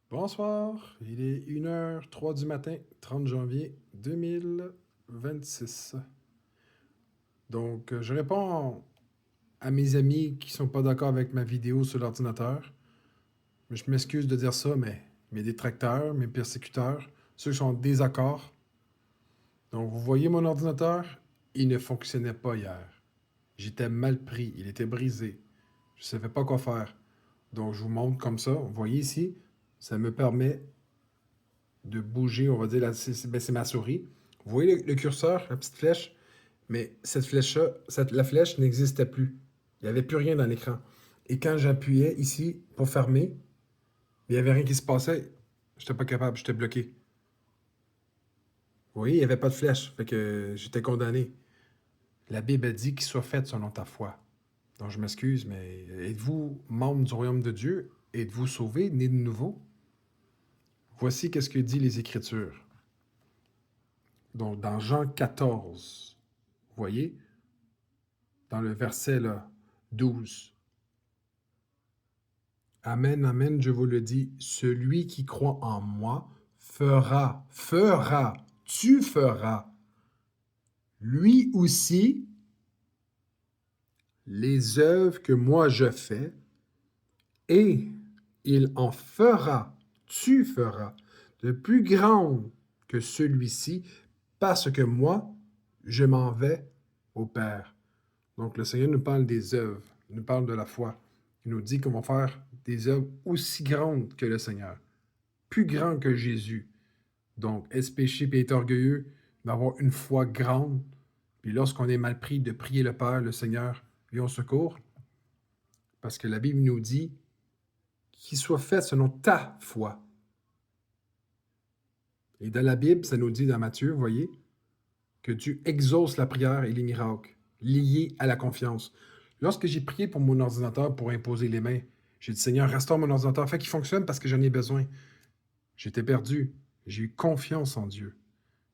Bonsoir, il est 1h03 du matin, 30 janvier 2026. Je réponds à mes amis qui sont pas d'accord avec ma vidéo sur l'ordinateur. Je m'excuse de dire ça, mais mes détracteurs, mes persécuteurs, ceux qui sont en désaccord. Donc, vous voyez mon ordinateur, il ne fonctionnait pas hier. J'étais mal pris, il était brisé. Je ne savais pas quoi faire. Donc, je vous montre comme ça. Vous voyez ici, ça me permet de bouger, on va dire, c'est ma souris. Vous voyez le curseur, la petite flèche, mais cette flèche-là, la flèche n'existait plus. Il n'y avait plus rien dans l'écran. Et quand j'appuyais ici pour fermer, il n'y avait rien qui se passait. Je n'étais pas capable, j'étais bloqué. Vous voyez, il n'y avait pas de flèche, fait que j'étais condamné. La Bible a dit qu'il soit fait selon ta foi. Donc je m'excuse, mais êtes-vous membre du royaume de Dieu? Êtes-vous sauvé, né de nouveau? Voici qu'est-ce que dit les Écritures. Donc dans Jean 14, vous voyez, dans le verset là, 12. Amen, amen, je vous le dis, celui qui croit en moi tu feras, lui aussi, les œuvres que moi je fais, et il en fera, tu feras, de plus grandes que celui-ci, parce que moi, je m'en vais au Père. Donc le Seigneur nous parle des œuvres, il nous parle de la foi. Il nous dit qu'on va faire des œuvres aussi grandes que le Seigneur, plus grandes que Jésus. Donc, est-ce péché et être orgueilleux d'avoir une foi grande, puis lorsqu'on est mal pris, de prier le Père, le Seigneur, lui au secours? Parce que la Bible nous dit qu'il soit fait selon ta foi. Et dans la Bible, ça nous dit dans Matthieu, vous voyez, que Dieu exauce la prière et les miracles, liés à la confiance. Lorsque j'ai prié pour mon ordinateur pour imposer les mains, j'ai dit, Seigneur, restaure mon ordinateur, fais qu'il fonctionne parce que j'en ai besoin. J'étais perdu. J'ai eu confiance en Dieu.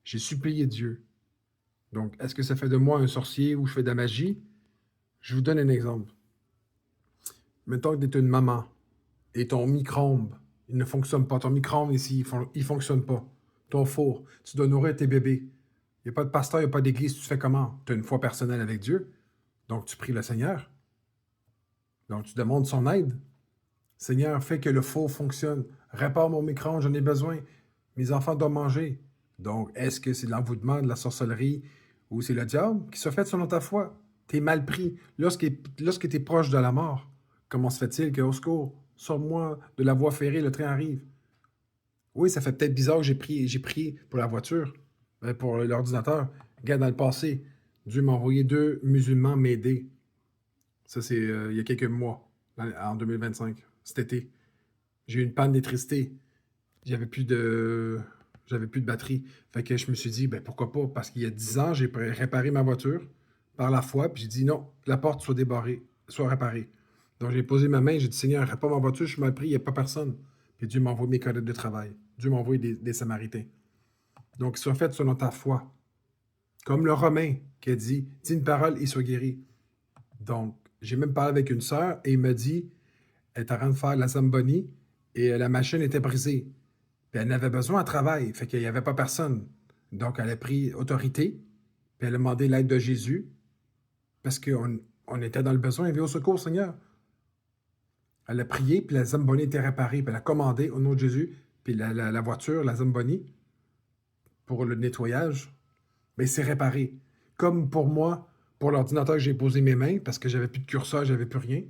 J'ai supplié Dieu. Donc, est-ce que ça fait de moi un sorcier ou je fais de la magie? Je vous donne un exemple. Mettons que tu es une maman et ton micro-ondes, il ne fonctionne pas. Ton micro-ondes ici, il ne fonctionne pas. Ton four, tu dois nourrir tes bébés. Il n'y a pas de pasteur, il n'y a pas d'église, tu fais comment? Tu as une foi personnelle avec Dieu. Donc, tu pries le Seigneur. Donc, tu demandes son aide. Seigneur, fais que le four fonctionne. Répare mon micro-ondes, j'en ai besoin. Mes enfants doivent manger. Donc, est-ce que c'est de l'envoûtement, de la sorcellerie, ou c'est le diable qui se fait selon ta foi? Tu es mal pris. Lorsque tu es proche de la mort, comment se fait-il que, au secours, sors-moi de la voie ferrée, le train arrive? Oui, ça fait peut-être bizarre que j'ai prié pour la voiture, pour l'ordinateur. Regarde, dans le passé, Dieu m'a envoyé 2 musulmans m'aider. Ça, c'est il y a quelques mois, en 2025, cet été. J'ai eu une panne d'électricité. J'avais plus de j'avais plus de batterie. Fait que je me suis dit, ben pourquoi pas? Parce qu'il y a 10 ans, j'ai réparé ma voiture par la foi, puis j'ai dit non, la porte soit débarrée, soit réparée. Donc j'ai posé ma main, j'ai dit, Seigneur, répare ma voiture, je suis mal pris, il n'y a pas personne. Puis Dieu m'a envoyé mes collègues de travail. Dieu m'a envoyé des Samaritains. Donc, sois fait selon ta foi. Comme le Romain qui a dit, dis une parole et sois guéri. Donc, j'ai même parlé avec une sœur et il m'a dit, elle était en train de faire la Zamboni et la machine était brisée. Puis elle avait besoin de travail, fait qu'il n'y avait pas personne. Donc, elle a pris autorité, puis elle a demandé l'aide de Jésus, parce qu'on était dans le besoin, elle vient au secours, Seigneur. Elle a prié, puis la Zamboni était réparée, puis elle a commandé au nom de Jésus, puis la voiture, la Zamboni, pour le nettoyage, mais c'est réparé. Comme pour moi, pour l'ordinateur, j'ai posé mes mains, parce que j'avais plus de curseur, j'avais plus rien.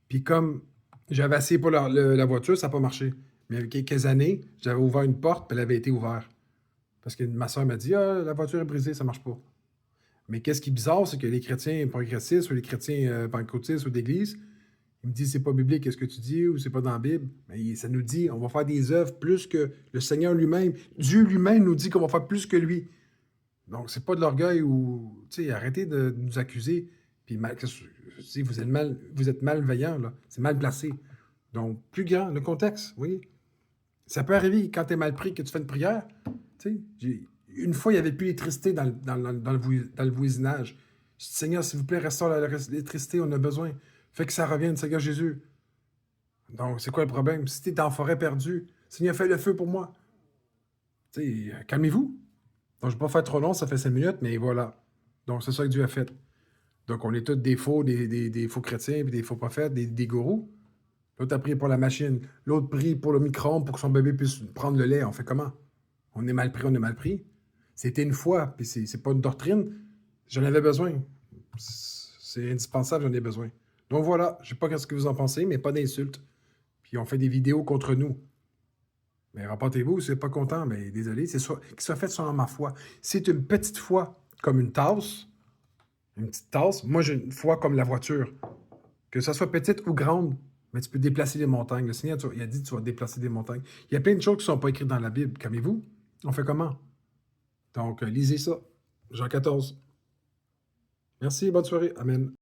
Puis comme j'avais essayé pour la voiture, ça n'a pas marché. Mais il y a quelques années, j'avais ouvert une porte, puis elle avait été ouverte. Parce que ma soeur m'a dit, ah, la voiture est brisée, ça marche pas. Mais qu'est-ce qui est bizarre, c'est que les chrétiens progressistes ou les chrétiens pentecôtistes ou d'église, ils me disent, c'est pas biblique, qu'est-ce que tu dis, ou c'est pas dans la Bible. Mais ça nous dit, on va faire des œuvres plus que le Seigneur lui-même. Dieu lui-même nous dit qu'on va faire plus que lui. Donc, c'est pas de l'orgueil ou, tu sais, arrêtez de nous accuser. Puis, vous êtes malveillant, là. C'est mal placé. Donc, plus grand, le contexte, oui. Ça peut arriver quand tu es mal pris que tu fais une prière. Tu sais, une fois, il n'y avait plus d'électricité dans le voisinage. Je dis, Seigneur, s'il vous plaît, restaure l'électricité, on a besoin. Fait que ça revienne, Seigneur Jésus. Donc, c'est quoi le problème? Si tu es en forêt perdue, Seigneur, fais le feu pour moi. Tu sais, calmez-vous. Donc, je ne vais pas faire trop long, ça fait 5 minutes, mais voilà. Donc, c'est ça que Dieu a fait. Donc, on est tous des faux, des faux chrétiens, puis des faux prophètes, des gourous. L'autre a prié pour la machine. L'autre prie pour le micro-ondes pour que son bébé puisse prendre le lait. On fait comment? On est mal pris, on est mal pris. C'était une foi, puis c'est pas une doctrine. J'en avais besoin. C'est indispensable, j'en ai besoin. Donc voilà, je sais pas ce que vous en pensez, mais pas d'insultes. Puis on fait des vidéos contre nous. Mais rapportez-vous, si vous n'êtes pas content, mais désolé, c'est soit, qu'il soit fait selon ma foi. C'est une petite foi comme une petite tasse. Moi, j'ai une foi comme la voiture. Que ça soit petite ou grande, mais tu peux déplacer des montagnes. Le Seigneur, il a dit que tu vas déplacer des montagnes. Il y a plein de choses qui ne sont pas écrites dans la Bible. Calmez-vous. On fait comment? Donc, lisez ça. Jean 14. Merci, bonne soirée. Amen.